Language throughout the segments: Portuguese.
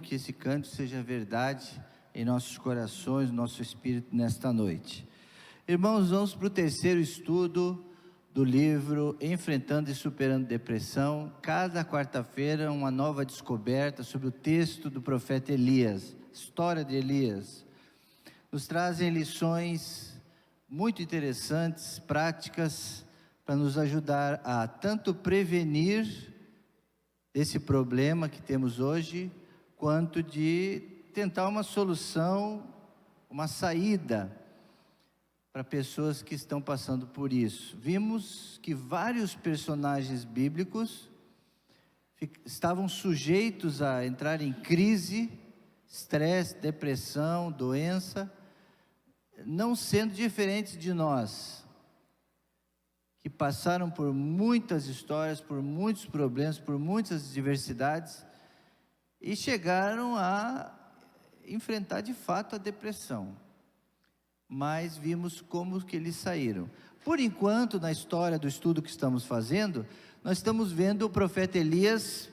que esse canto seja verdade em nossos corações, no nosso espírito nesta noite. Irmãos, vamos para o terceiro estudo do livro Enfrentando e Superando Depressão. Cada quarta-feira uma nova descoberta sobre o texto do profeta Elias, história de Elias. Nos trazem lições muito interessantes, práticas, para nos ajudar a tanto prevenir esse problema que temos hoje, quanto de tentar uma solução, uma saída para pessoas que estão passando por isso. Vimos que vários personagens bíblicos estavam sujeitos a entrar em crise, estresse, depressão, doença, não sendo diferentes de nós, que passaram por muitas histórias, por muitos problemas, por muitas diversidades, e chegaram a enfrentar de fato a depressão. Mas vimos como que eles saíram. Por enquanto, na história do estudo que estamos fazendo, nós estamos vendo o profeta Elias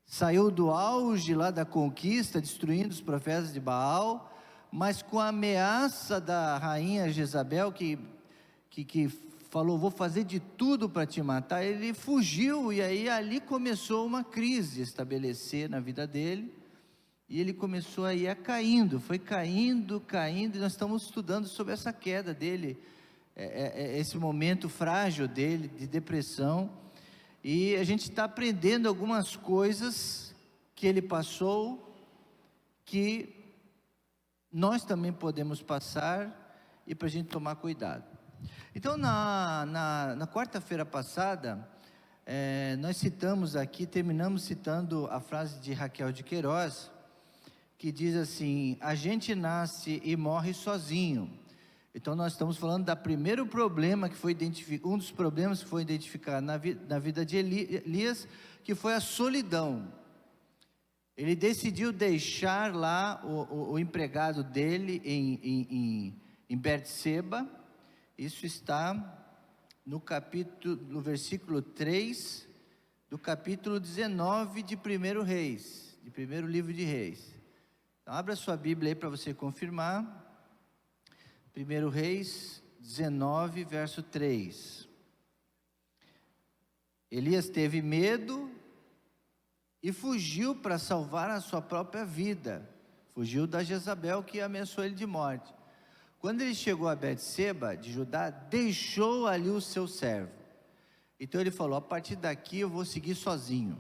saiu do auge lá da conquista, destruindo os profetas de Baal, mas com a ameaça da rainha Jezabel, que falou, vou fazer de tudo para te matar, ele fugiu, e aí ali começou uma crise a estabelecer na vida dele, e ele começou a ir caindo, foi caindo, e nós estamos estudando sobre essa queda dele, esse momento frágil dele, de depressão, e a gente está aprendendo algumas coisas que ele passou, que nós também podemos passar, e para a gente tomar cuidado. Então, na quarta-feira passada, nós citamos aqui, terminamos citando a frase de Raquel de Queiroz, que diz assim, a gente nasce e morre sozinho. Então nós estamos falando da primeiro problema que foi identificado, um dos problemas que foi identificado na vida de Elias, que foi a solidão. Ele decidiu deixar lá o empregado dele em Betseba. Isso está no versículo 3 do capítulo 19 de 1 Reis, de primeiro livro de Reis. Então, abra sua Bíblia aí para você confirmar. 1 Reis 19, verso 3. Elias teve medo e fugiu para salvar a sua própria vida. Fugiu da Jezabel que ameaçou ele de morte. Quando ele chegou a Betseba de Judá, deixou ali o seu servo. Então ele falou, a partir daqui eu vou seguir sozinho.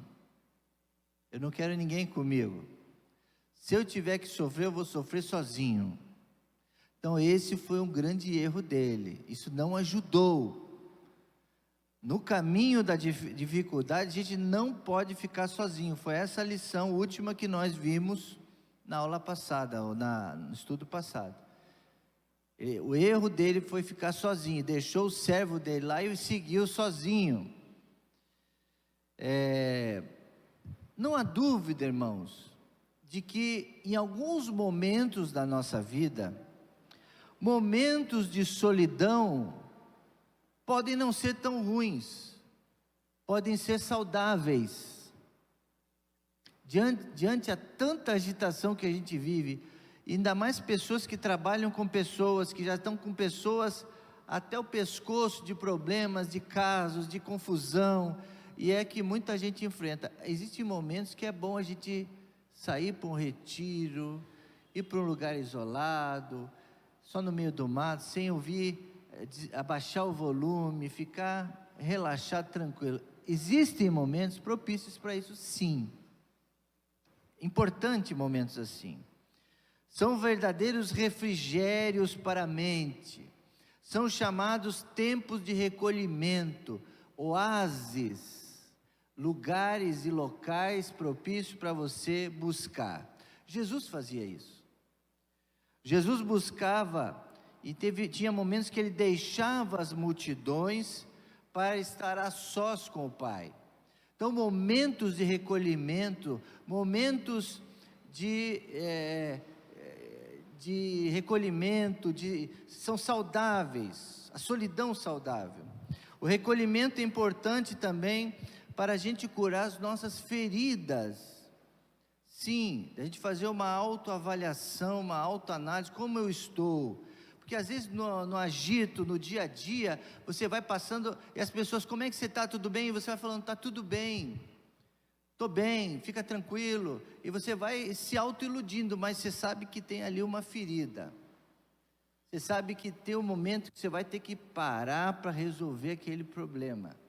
Eu não quero ninguém comigo. Se eu tiver que sofrer, eu vou sofrer sozinho. Então esse foi um grande erro dele. Isso não ajudou. No caminho da dificuldade, a gente não pode ficar sozinho. Foi essa a lição última que nós vimos na aula passada, ou no estudo passado. O erro dele foi ficar sozinho. Deixou o servo dele lá e seguiu sozinho. Não há dúvida, irmãos, de que em alguns momentos da nossa vida, momentos de solidão podem não ser tão ruins, podem ser saudáveis. Diante a tanta agitação que a gente vive, ainda mais pessoas que trabalham com pessoas, que já estão com pessoas até o pescoço de problemas, de casos, de confusão, e é que muita gente enfrenta. Existem momentos que é bom a gente sair para um retiro, ir para um lugar isolado, só no meio do mato, sem ouvir, abaixar o volume, ficar relaxado, tranquilo. Existem momentos propícios para isso, sim. Importante momentos assim. São verdadeiros refrigérios para a mente. São chamados tempos de recolhimento, oásis, lugares e locais propícios para você buscar. Jesus fazia isso. Jesus buscava e tinha momentos que ele deixava as multidões para estar a sós com o Pai. Então, momentos de recolhimento, momentos de recolhimento, são saudáveis, a solidão saudável. O recolhimento é importante também para a gente curar as nossas feridas, Sim, a gente fazer uma autoavaliação, uma autoanálise, como eu estou. Porque às vezes no agito, no dia a dia, você vai passando e as pessoas, como é que você está, tudo bem? E você vai falando, está tudo bem, estou bem, fica tranquilo. E você vai se autoiludindo, mas você sabe que tem ali uma ferida. Você sabe que tem um momento que você vai ter que parar para resolver aquele problema.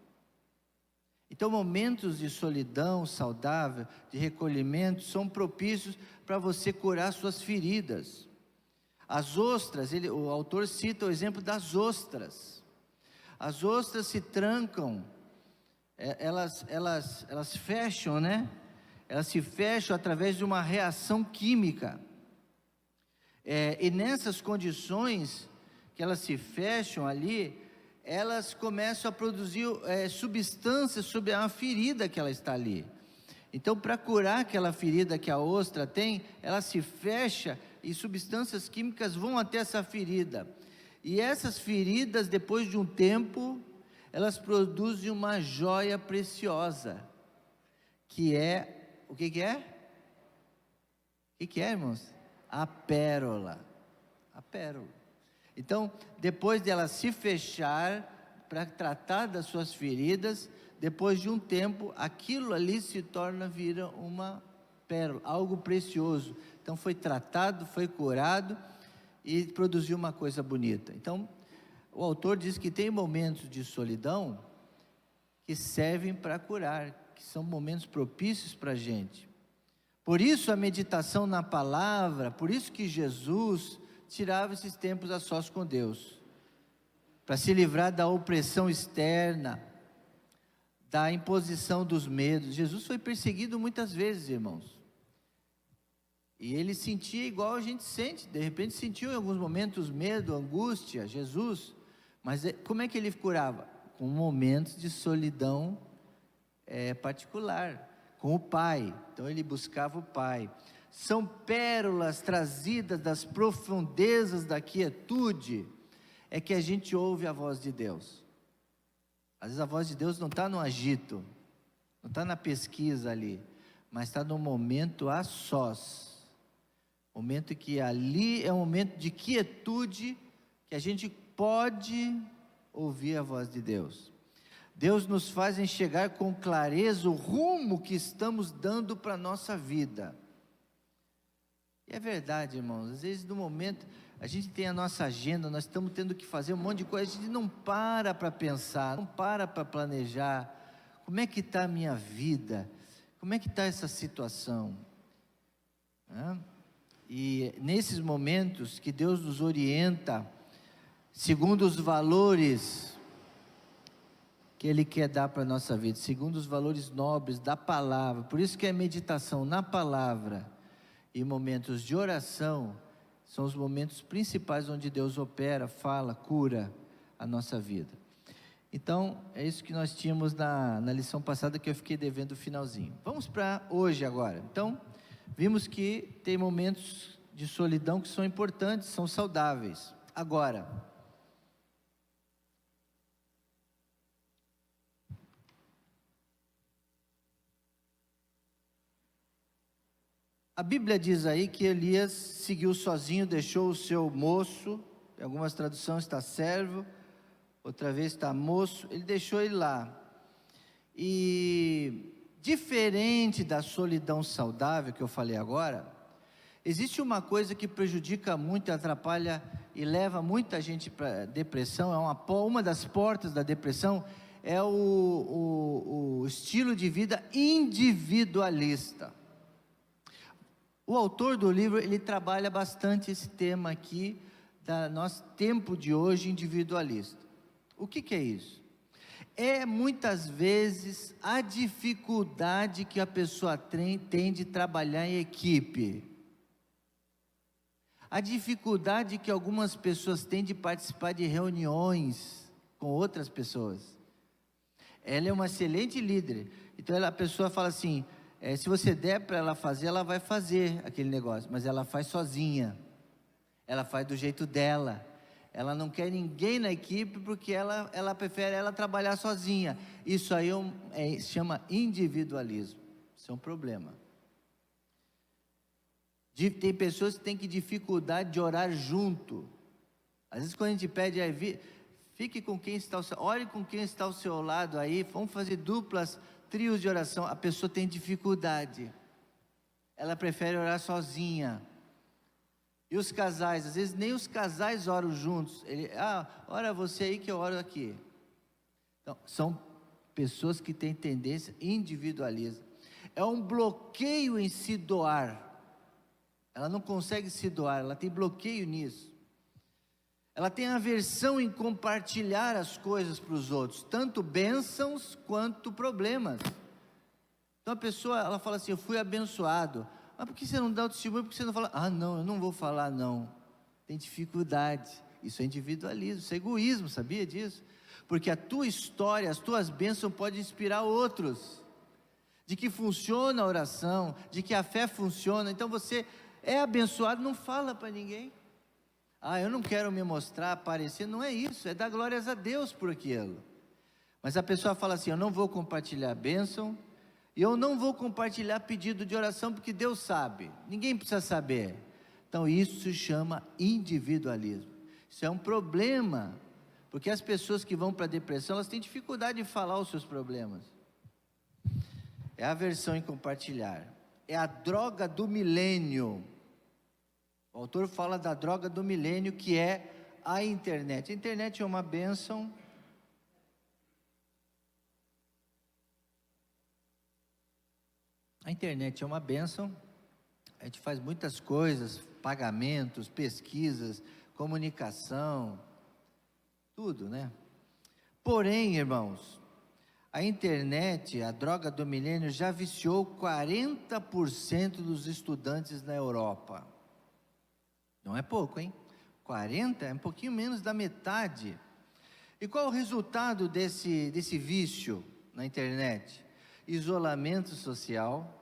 Então, momentos de solidão saudável, de recolhimento, são propícios para você curar suas feridas. As ostras, o autor cita o exemplo das ostras. As ostras se trancam, elas fecham, né? Elas se fecham através de uma reação química. E nessas condições que elas se fecham ali, elas começam a produzir substâncias sobre a ferida que ela está ali. Então, para curar aquela ferida que a ostra tem, ela se fecha e substâncias químicas vão até essa ferida. E essas feridas, depois de um tempo, elas produzem uma joia preciosa, que é, o que é? O que é, irmãos? A pérola. A pérola. Então, depois de ela se fechar para tratar das suas feridas, depois de um tempo, aquilo ali vira uma pérola, algo precioso. Então foi tratado, foi curado e produziu uma coisa bonita. Então, o autor diz que tem momentos de solidão que servem para curar, que são momentos propícios para a gente. Por isso a meditação na palavra, por isso que Jesus tirava esses tempos a sós com Deus, para se livrar da opressão externa, da imposição dos medos. Jesus foi perseguido muitas vezes, irmãos, e ele sentia igual a gente sente, de repente sentiu em alguns momentos medo, angústia, Jesus, mas como é que ele curava? Com momentos de solidão particular, com o Pai. Então ele buscava o Pai. São pérolas trazidas das profundezas da quietude, é que a gente ouve a voz de Deus. Às vezes a voz de Deus não está no agito, não está na pesquisa ali, mas está no momento a sós. Momento que ali é um momento de quietude, que a gente pode ouvir a voz de Deus. Deus nos faz enxergar com clareza o rumo que estamos dando para a nossa vida. E é verdade, irmãos, às vezes no momento, a gente tem a nossa agenda, nós estamos tendo que fazer um monte de coisa, a gente não para pensar, não para planejar, como é que está a minha vida, como é que está essa situação, E nesses momentos que Deus nos orienta, segundo os valores que Ele quer dar para a nossa vida, segundo os valores nobres da palavra, por isso que a meditação na palavra e momentos de oração são os momentos principais onde Deus opera, fala, cura a nossa vida. Então, é isso que nós tínhamos na lição passada, que eu fiquei devendo o finalzinho. Vamos para hoje agora. Então, vimos que tem momentos de solidão que são importantes, são saudáveis. Agora, a Bíblia diz aí que Elias seguiu sozinho, deixou o seu moço, em algumas traduções está servo, outra vez está moço, ele deixou ele lá. E diferente da solidão saudável que eu falei agora, existe uma coisa que prejudica muito, atrapalha e leva muita gente para depressão, uma das portas da depressão, é o estilo de vida individualista. O autor do livro, ele trabalha bastante esse tema aqui, da nosso tempo de hoje individualista. O que é isso? É muitas vezes a dificuldade que a pessoa tem de trabalhar em equipe. A dificuldade que algumas pessoas têm de participar de reuniões com outras pessoas. Ela é uma excelente líder, então a pessoa fala assim, se você der para ela fazer, ela vai fazer aquele negócio, mas ela faz sozinha, ela faz do jeito dela, ela não quer ninguém na equipe, porque ela prefere ela trabalhar sozinha. Isso aí se chama individualismo, isso é um problema. Tem pessoas que têm dificuldade de orar junto. Às vezes quando a gente pede, fique com quem está ao seu, ore com quem está ao seu lado aí, vamos fazer duplas, trios de oração. A pessoa tem dificuldade, ela prefere orar sozinha. E os casais, às vezes nem os casais oram juntos. Ora você aí que eu oro aqui. Então, são pessoas que têm tendência individualista. É um bloqueio em se doar. Ela não consegue se doar, ela tem bloqueio nisso. Ela tem aversão em compartilhar as coisas para os outros, tanto bênçãos quanto problemas. Então a pessoa, ela fala assim, eu fui abençoado. Mas por que você não dá o testemunho? Por que você não fala? Não, eu não vou falar não. Tem dificuldade. Isso é individualismo, isso é egoísmo, sabia disso? Porque a tua história, as tuas bênçãos podem inspirar outros. De que funciona a oração, de que a fé funciona. Então você é abençoado, não fala para ninguém. Eu não quero me mostrar, aparecer. Não é isso, é dar glórias a Deus por aquilo. Mas a pessoa fala assim, eu não vou compartilhar a bênção, e eu não vou compartilhar pedido de oração, porque Deus sabe, ninguém precisa saber. Então isso se chama individualismo. Isso é um problema, porque as pessoas que vão para a depressão, elas têm dificuldade de falar os seus problemas. É a aversão em compartilhar. É a droga do milênio. O autor fala da droga do milênio, que é a internet. A internet é uma bênção. A internet é uma bênção. A gente faz muitas coisas, pagamentos, pesquisas, comunicação, tudo, né? Porém, irmãos, a internet, a droga do milênio, já viciou 40% dos estudantes na Europa. Não é pouco, hein? 40 é um pouquinho menos da metade. E qual é o resultado desse vício na internet? Isolamento social,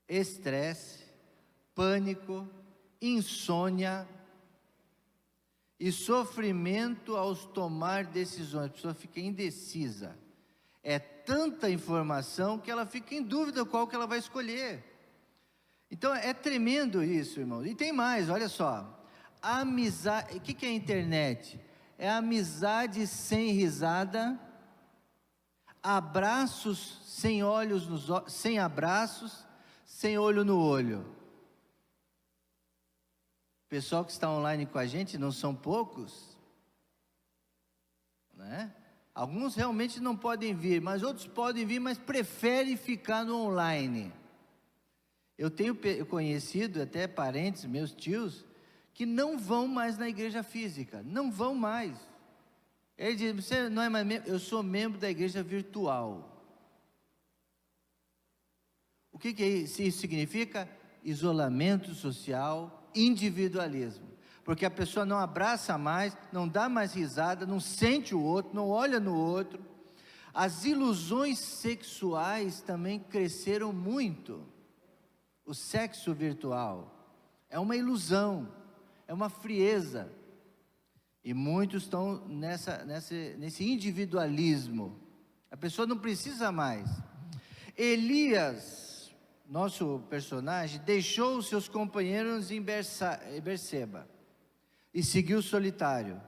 estresse, pânico, insônia e sofrimento ao tomar decisões. A pessoa fica indecisa. É tanta informação que ela fica em dúvida qual que ela vai escolher. Então é tremendo isso, irmão. E tem mais, olha só. Amizade, o que é a internet? É amizade sem risada, abraços sem olhos sem abraços, sem olho no olho. O pessoal que está online com a gente não são poucos, né? Alguns realmente não podem vir, mas outros podem vir, mas preferem ficar no online. Eu tenho conhecido até parentes, meus tios, que não vão mais na igreja física, não vão mais. Ele diz, você não é mais membro? Eu sou membro da igreja virtual. O que isso significa? Isolamento social, individualismo. Porque a pessoa não abraça mais, não dá mais risada, não sente o outro, não olha no outro. As ilusões sexuais também cresceram muito. O sexo virtual é uma ilusão, é uma frieza. E muitos estão nesse individualismo. A pessoa não precisa mais. Elias, nosso personagem, deixou os seus companheiros em Berseba e seguiu solitário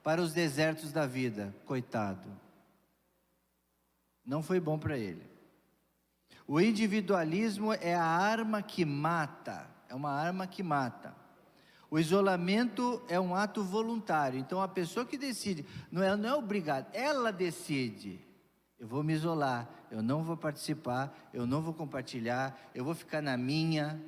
para os desertos da vida. Coitado. Não foi bom para ele. O individualismo é a arma que mata, é uma arma que mata. O isolamento é um ato voluntário, então a pessoa que decide, não é obrigada, ela decide. Eu vou me isolar, eu não vou participar, eu não vou compartilhar, eu vou ficar na minha,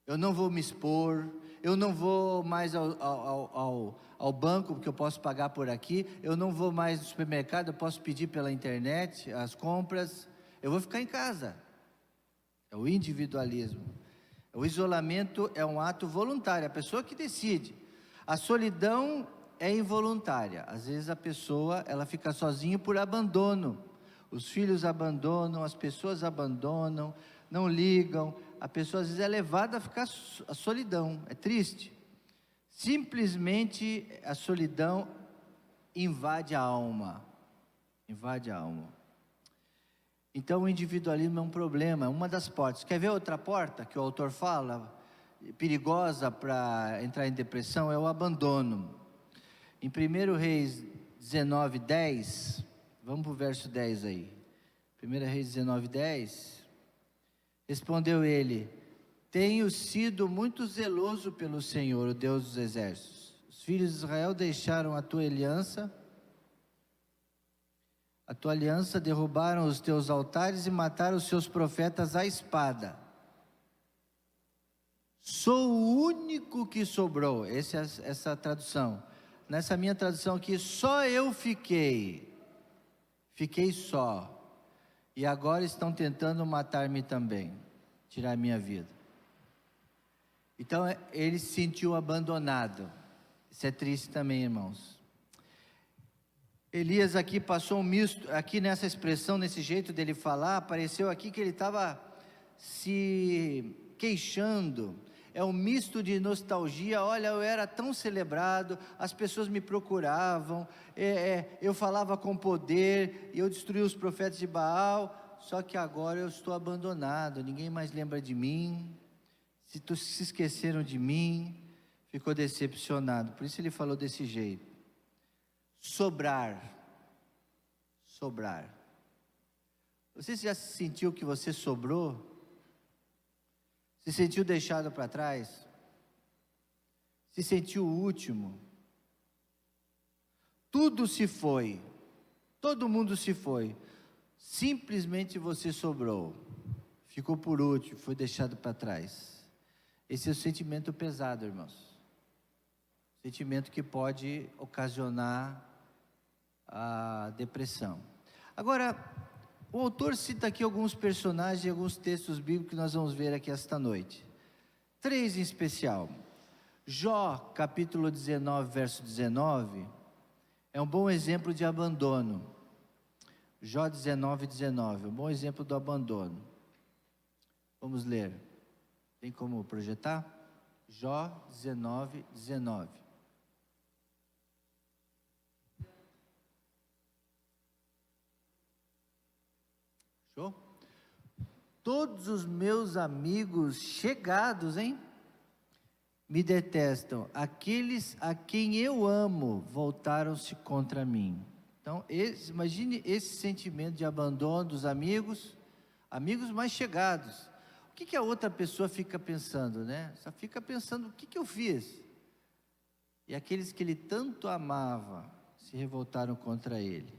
eu não vou me expor, eu não vou mais ao banco, porque eu posso pagar por aqui, eu não vou mais no supermercado, eu posso pedir pela internet as compras. Eu vou ficar em casa. É o individualismo. O isolamento é um ato voluntário, a pessoa que decide. A solidão é involuntária. Às vezes a pessoa, ela fica sozinha por abandono. Os filhos abandonam, as pessoas abandonam, não ligam. A pessoa às vezes é levada a ficar a solidão. É triste. Simplesmente a solidão invade a alma. Invade a alma. Então o individualismo é um problema, é uma das portas. Quer ver outra porta que o autor fala, perigosa para entrar em depressão? É o abandono. Em 1 Reis 19, 10, vamos para o verso 10 aí. 1 Reis 19, 10, respondeu ele: tenho sido muito zeloso pelo Senhor, o Deus dos exércitos. Os filhos de Israel deixaram a tua aliança, derrubaram os teus altares e mataram os seus profetas à espada. Sou o único que sobrou. Essa tradução. Nessa minha tradução aqui, só eu fiquei só. E agora estão tentando matar-me também, tirar minha vida. Então ele se sentiu abandonado. Isso é triste também, irmãos. Elias aqui passou um misto, aqui nessa expressão, nesse jeito dele falar, apareceu aqui que ele estava se queixando. É um misto de nostalgia. Olha, eu era tão celebrado, as pessoas me procuravam, eu falava com poder, eu destruí os profetas de Baal, só que agora eu estou abandonado, ninguém mais lembra de mim, se esqueceram de mim, ficou decepcionado. Por isso ele falou desse jeito. Sobrar. Você já se sentiu que você sobrou? Se sentiu deixado para trás? Se sentiu o último? Tudo se foi, todo mundo se foi, simplesmente você sobrou, ficou por último, foi deixado para trás. Esse é o sentimento pesado, irmãos. Sentimento que pode ocasionar a depressão. Agora, o autor cita aqui alguns personagens e alguns textos bíblicos que nós vamos ver aqui esta noite. 3 em especial. Jó, capítulo 19, verso 19, é um bom exemplo de abandono. Jó 19, 19, um bom exemplo do abandono. Vamos ler. Tem como projetar? Jó 19, 19. Show? Todos os meus amigos chegados, me detestam. Aqueles a quem eu amo voltaram-se contra mim. Então, imagine esse sentimento de abandono dos amigos mais chegados. O que a outra pessoa fica pensando, né? Só fica pensando, o que eu fiz? E aqueles que ele tanto amava se revoltaram contra ele.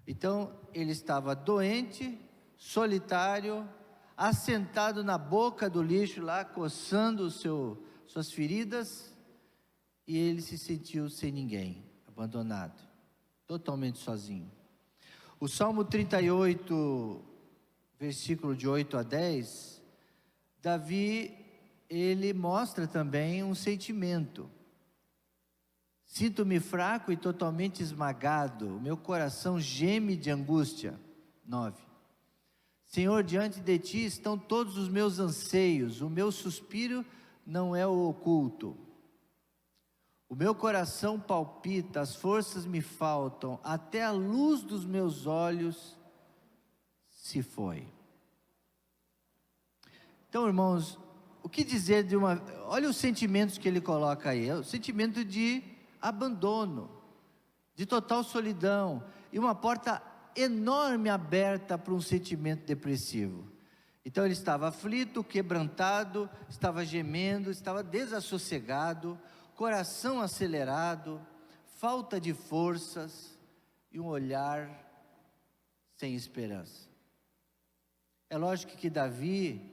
Então, ele estava doente, solitário, assentado na boca do lixo lá, coçando suas feridas, e ele se sentiu sem ninguém, abandonado, totalmente sozinho. O Salmo 38, versículo de 8 a 10, Davi, ele mostra também um sentimento. Sinto-me fraco e totalmente esmagado, meu coração geme de angústia. 9. Senhor, diante de ti estão todos os meus anseios, o meu suspiro não é o oculto. O meu coração palpita, as forças me faltam, até a luz dos meus olhos se foi. Então, irmãos, o que dizer olha os sentimentos que ele coloca aí, é o sentimento de abandono, de total solidão, e uma porta enorme aberta para um sentimento depressivo. Então ele estava aflito, quebrantado, estava gemendo, estava desassossegado, coração acelerado, falta de forças e um olhar sem esperança. É lógico que Davi,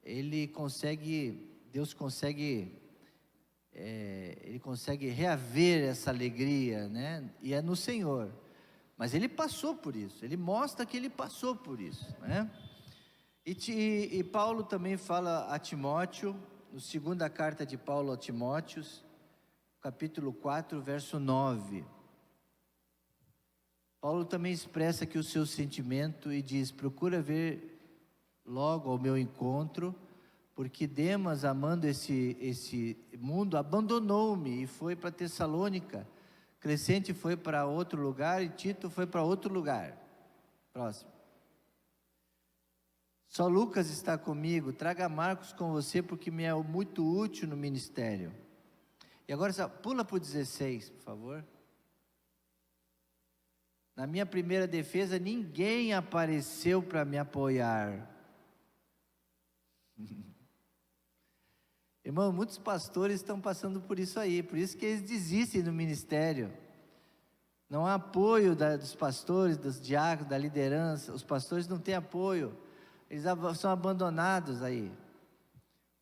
ele consegue reaver essa alegria, né? E é no Senhor. Mas ele passou por isso, ele mostra que ele passou por isso, né? E Paulo também fala a Timóteo, na segunda carta de Paulo a Timóteo, capítulo 4, verso 9. Paulo também expressa aqui o seu sentimento e diz: procura vir logo ao meu encontro, porque Demas, amando esse mundo, abandonou-me e foi para Tessalônica. Crescente foi para outro lugar e Tito foi para outro lugar. Próximo. Só Lucas está comigo, traga Marcos com você, porque me é muito útil no ministério. E agora, pula para o 16, por favor. Na minha primeira defesa, ninguém apareceu para me apoiar. Irmão, muitos pastores estão passando por isso aí, por isso que eles desistem do ministério. Não há apoio dos pastores, dos diáconos, da liderança. Os pastores não têm apoio, eles são abandonados aí.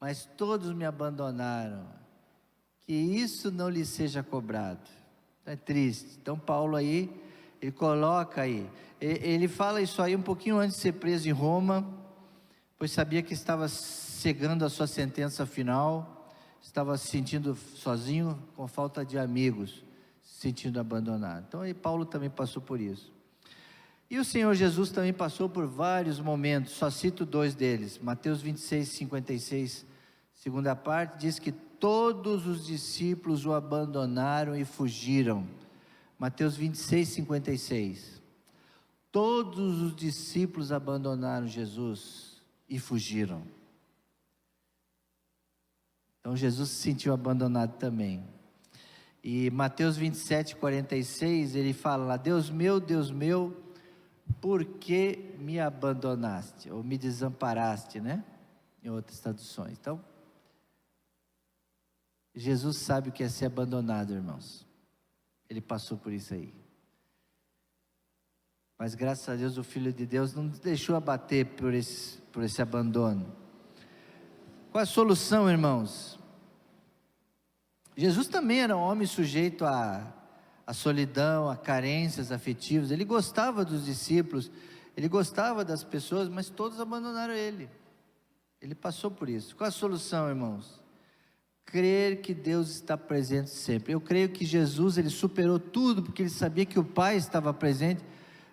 Mas todos me abandonaram, que isso não lhes seja cobrado. É triste. Então Paulo aí, ele coloca aí, ele fala isso aí um pouquinho antes de ser preso em Roma, pois sabia que estava chegando a sua sentença final, estava se sentindo sozinho, com falta de amigos, se sentindo abandonado. Então aí Paulo também passou por isso. E o Senhor Jesus também passou por vários momentos, só cito 2 deles. Mateus 26, 56, segunda parte, diz que todos os discípulos o abandonaram e fugiram. Mateus 26, 56. Todos os discípulos abandonaram Jesus e fugiram. Então Jesus se sentiu abandonado também. E Mateus 27, 46, ele fala lá: Deus meu, por que me abandonaste? Ou me desamparaste, né? Em outras traduções. Então, Jesus sabe o que é ser abandonado, irmãos. Ele passou por isso aí. Mas graças a Deus, o Filho de Deus não nos deixou abater por esse abandono. Qual a solução, irmãos? Jesus também era um homem sujeito a solidão, a carências afetivas. Ele gostava dos discípulos, ele gostava das pessoas, mas todos abandonaram ele. Ele passou por isso. Qual a solução, irmãos? Crer que Deus está presente sempre. Eu creio que Jesus, ele superou tudo, porque ele sabia que o Pai estava presente,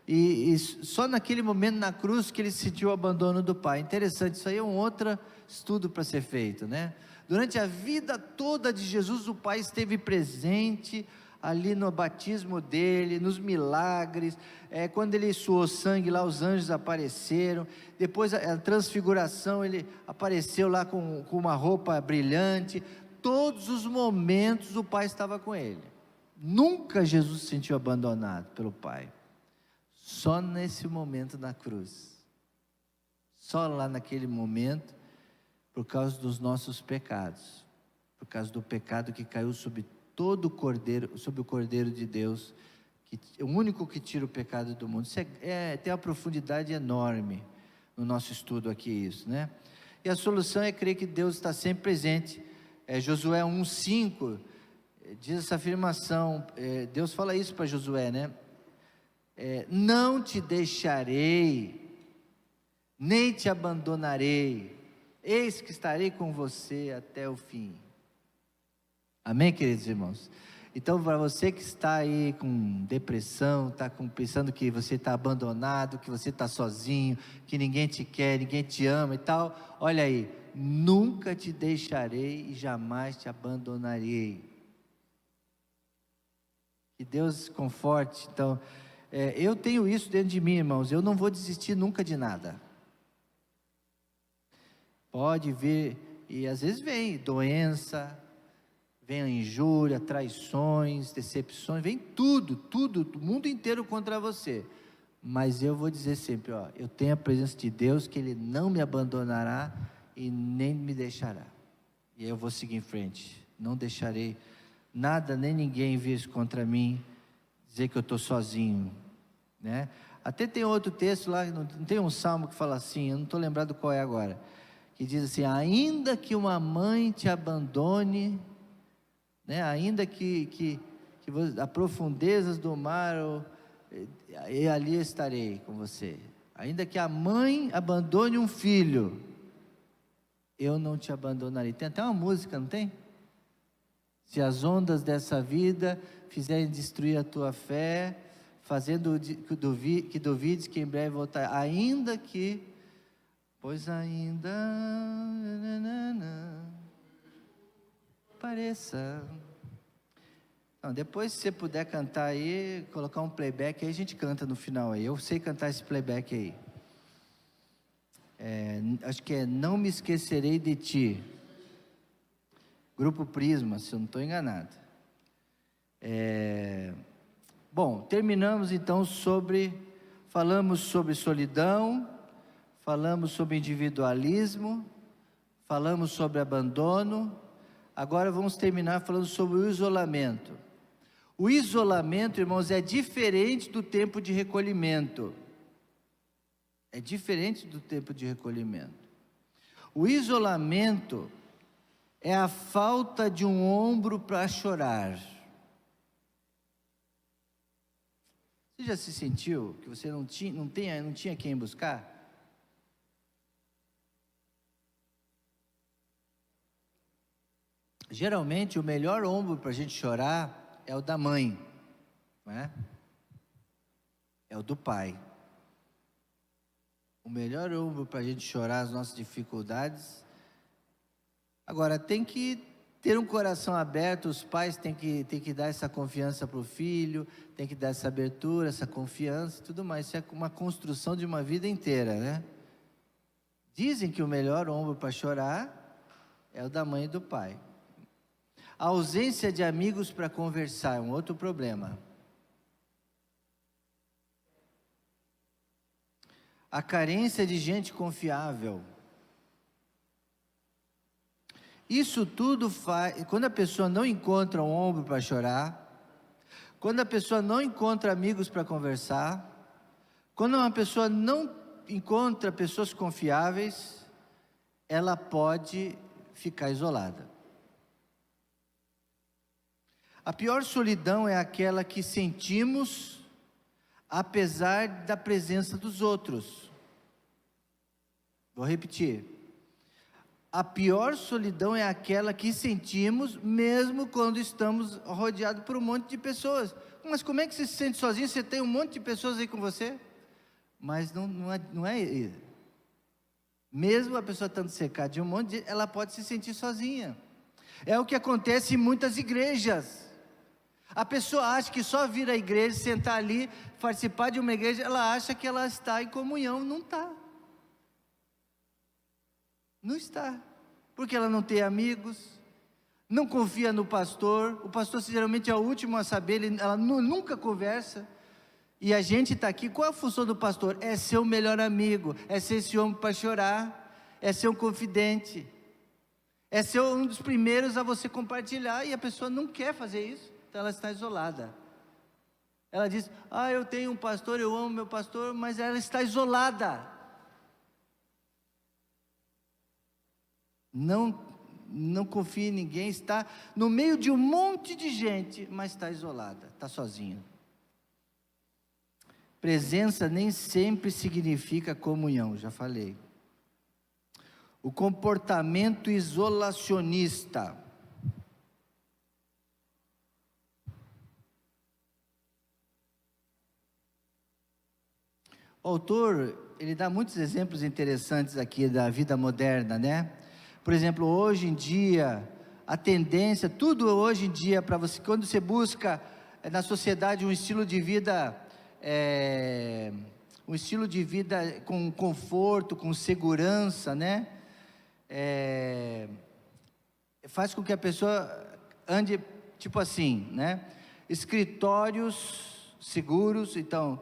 e só naquele momento na cruz que ele sentiu o abandono do Pai. Interessante, isso aí é um outro estudo para ser feito, né? Durante a vida toda de Jesus, o Pai esteve presente ali no batismo dele, nos milagres, quando ele suou sangue lá, os anjos apareceram. Depois a transfiguração, ele apareceu lá com uma roupa brilhante. Todos os momentos o Pai estava com ele. Nunca Jesus se sentiu abandonado pelo Pai. Só nesse momento na cruz. Só lá naquele momento, por causa dos nossos pecados, por causa do pecado que caiu sobre todo o cordeiro, sobre o Cordeiro de Deus, que é o único que tira o pecado do mundo. Isso tem uma profundidade enorme no nosso estudo aqui, isso, né? E a solução é crer que Deus está sempre presente. Josué 1,5 diz essa afirmação, Deus fala isso para Josué, né? Não te deixarei, nem te abandonarei, eis que estarei com você até o fim. Amém, queridos irmãos? Então, para você que está aí com depressão, está pensando que você está abandonado, que você está sozinho, que ninguém te quer, ninguém te ama e tal, olha aí, nunca te deixarei e jamais te abandonarei. Que Deus conforte. Então, eu tenho isso dentro de mim, irmãos, eu não vou desistir nunca de nada. Pode vir, e às vezes vem doença, vem a injúria, traições, decepções, vem tudo, o mundo inteiro contra você. Mas eu vou dizer sempre, eu tenho a presença de Deus, que Ele não me abandonará e nem me deixará. E eu vou seguir em frente. Não deixarei nada, nem ninguém vir contra mim, dizer que eu estou sozinho, né? Até tem outro texto lá, não tem um salmo que fala assim, eu não estou lembrado qual é agora, que diz assim: ainda que uma mãe te abandone, né? Ainda que a profundezas do mar, e ali estarei com você. Ainda que a mãe abandone um filho, eu não te abandonarei. Tem até uma música, não tem? Se as ondas dessa vida fizerem destruir a tua fé, fazendo que duvides que em breve voltar, ainda que, pois ainda pareça. Não, depois, se você puder cantar aí, colocar um playback, aí a gente canta no final aí. Eu sei cantar esse playback aí. acho que é Não Me Esquecerei de Ti. Grupo Prisma, se eu não estou enganado. Bom, terminamos então falamos sobre solidão, falamos sobre individualismo, falamos sobre abandono. Agora vamos terminar falando sobre o isolamento. O isolamento, irmãos, é diferente do tempo de recolhimento. É diferente do tempo de recolhimento. O isolamento é a falta de um ombro para chorar. Você já se sentiu que você não tinha quem buscar? Geralmente o melhor ombro para a gente chorar é o da mãe, não é? É o do pai. O melhor ombro para a gente chorar as nossas dificuldades. Agora, tem que ter um coração aberto, os pais têm que dar essa confiança para o filho, tem que dar essa abertura, essa confiança e tudo mais. Isso é uma construção de uma vida inteira, né? Dizem que o melhor ombro para chorar é o da mãe e do pai. A ausência de amigos para conversar é um outro problema. A carência de gente confiável. Isso tudo faz, quando a pessoa não encontra um ombro para chorar, quando a pessoa não encontra amigos para conversar, quando uma pessoa não encontra pessoas confiáveis, ela pode ficar isolada. A pior solidão é aquela que sentimos apesar da presença dos outros. Vou repetir. A pior solidão é aquela que sentimos mesmo quando estamos rodeados por um monte de pessoas. Mas como é que você se sente sozinho? Você tem um monte de pessoas aí com você? Mas não é. Mesmo a pessoa estando cercada de um monte ela pode se sentir sozinha. É o que acontece em muitas igrejas. A pessoa acha que só vir à igreja, sentar ali, participar de uma igreja, ela acha que ela está em comunhão. Não está. Não está, porque ela não tem amigos, não confia no pastor. O pastor geralmente é o último a saber, ela nunca conversa. E a gente está aqui, qual é a função do pastor? É ser o melhor amigo, é ser esse homem para chorar, é ser um confidente, é ser um dos primeiros a você compartilhar, e a pessoa não quer fazer isso, então ela está isolada. Ela diz, eu tenho um pastor, eu amo meu pastor, mas ela está isolada. Não confia em ninguém, está no meio de um monte de gente, mas está isolada, está sozinha. Presença nem sempre significa comunhão, já falei. O comportamento isolacionista. O autor, ele dá muitos exemplos interessantes aqui da vida moderna, né? Por exemplo, hoje em dia, a tendência, tudo hoje em dia, para você, quando você busca na sociedade um estilo de vida com conforto, com segurança, né? Faz com que a pessoa ande, tipo assim, né? Escritórios seguros. Então,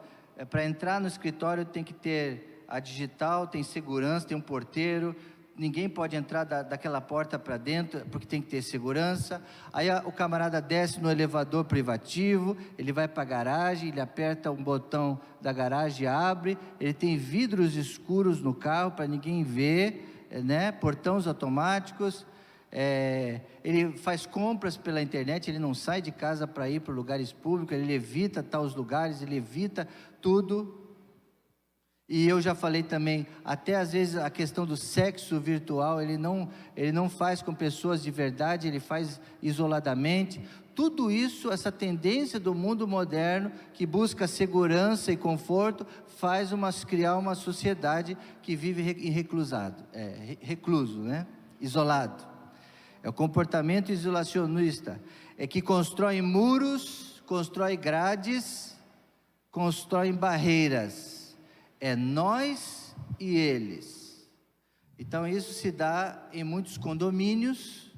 para entrar no escritório tem que ter a digital, tem segurança, tem um porteiro. Ninguém pode entrar daquela porta para dentro, porque tem que ter segurança. Aí o camarada desce no elevador privativo, ele vai para a garagem, ele aperta um botão da garagem, abre, ele tem vidros escuros no carro para ninguém ver, né? Portões automáticos, ele faz compras pela internet, ele não sai de casa para ir para lugares públicos, ele evita tais lugares, ele evita tudo. E eu já falei também, até às vezes a questão do sexo virtual, ele não faz com pessoas de verdade, ele faz isoladamente. Tudo isso, essa tendência do mundo moderno, que busca segurança e conforto, faz criar uma sociedade que vive recluso, né? Isolado. É o comportamento isolacionista, é que constrói muros, constrói grades, constrói barreiras. É nós e eles. Então isso se dá em muitos condomínios.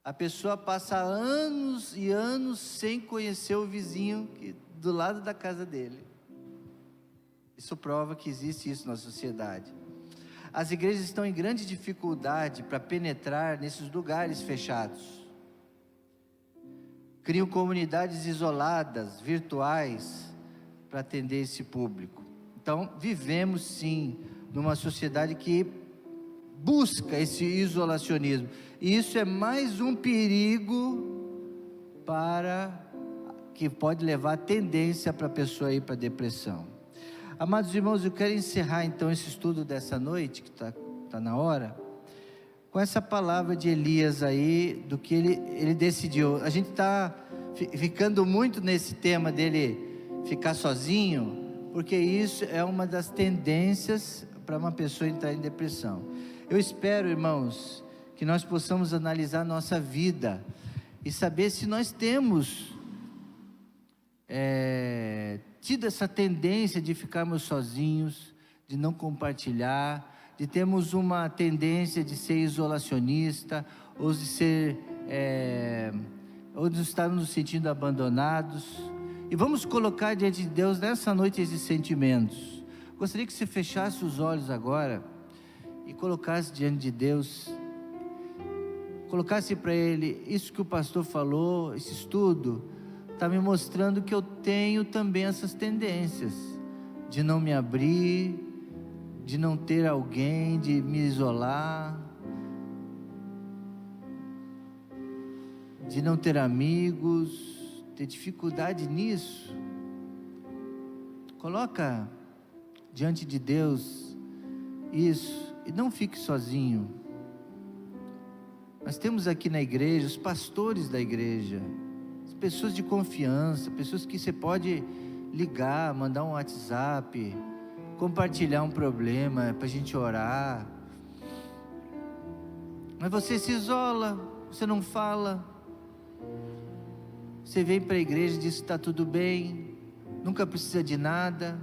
A pessoa passa anos e anos sem conhecer o vizinho do lado da casa dele. Isso prova que existe isso na sociedade. As igrejas estão em grande dificuldade para penetrar nesses lugares fechados. Criam comunidades isoladas, virtuais, para atender esse público. Então, vivemos sim numa sociedade que busca esse isolacionismo. E isso é mais um perigo que pode levar a tendência para a pessoa ir para a depressão. Amados irmãos, eu quero encerrar então esse estudo dessa noite, que está na hora, com essa palavra de Elias aí, do que ele decidiu. A gente está ficando muito nesse tema dele ficar sozinho, porque isso é uma das tendências para uma pessoa entrar em depressão. Eu espero, irmãos, que nós possamos analisar nossa vida e saber se nós temos tido essa tendência de ficarmos sozinhos, de não compartilhar, de termos uma tendência de ser isolacionista, ou de estarmos nos sentindo abandonados. E vamos colocar diante de Deus nessa noite esses sentimentos. Gostaria que você fechasse os olhos agora e colocasse diante de Deus, colocasse para Ele isso que o pastor falou. Esse estudo está me mostrando que eu tenho também essas tendências de não me abrir, de não ter alguém, de me isolar, de não ter amigos, ter dificuldade nisso. Coloca diante de Deus isso e não fique sozinho. Nós temos aqui na igreja os pastores da igreja, as pessoas de confiança, pessoas que você pode ligar, mandar um WhatsApp, compartilhar um problema para a gente orar. Mas você se isola, você não fala, você vem para a igreja e diz que está tudo bem, nunca precisa de nada.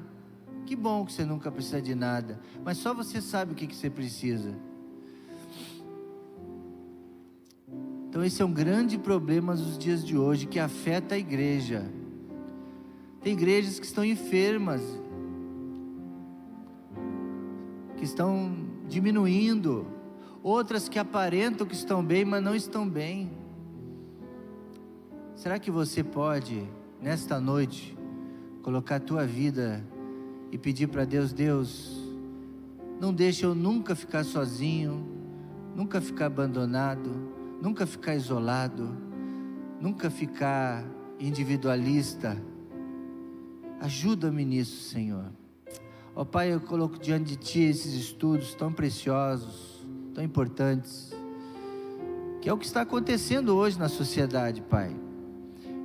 Que bom que você nunca precisa de nada, mas só você sabe o que você precisa. Então esse é um grande problema nos dias de hoje, que afeta a igreja. Tem igrejas que estão enfermas, que estão diminuindo, outras que aparentam que estão bem, mas não estão bem. Será que você pode, nesta noite, colocar a tua vida e pedir para Deus: Deus, não deixe eu nunca ficar sozinho, nunca ficar abandonado, nunca ficar isolado, nunca ficar individualista. Ajuda-me nisso, Senhor. Ó Pai, eu coloco diante de Ti esses estudos tão preciosos, tão importantes, que é o que está acontecendo hoje na sociedade, Pai.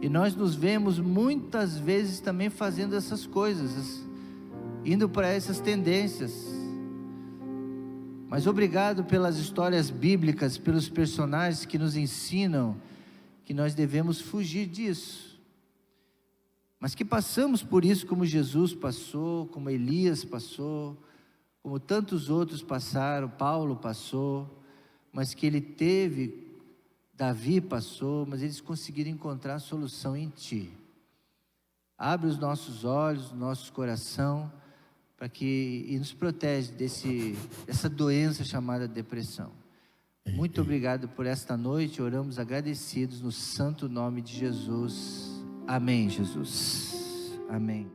E nós nos vemos muitas vezes também fazendo essas coisas, indo para essas tendências. Mas obrigado pelas histórias bíblicas, pelos personagens que nos ensinam que nós devemos fugir disso, mas que passamos por isso como Jesus passou, como Elias passou, como tantos outros passaram, Paulo passou, mas que ele teve, Davi passou, mas eles conseguiram encontrar a solução em Ti. Abre os nossos olhos, nossos coração, e nos protege dessa doença chamada depressão. Muito obrigado por esta noite, oramos agradecidos no santo nome de Jesus. Amém, Jesus. Amém.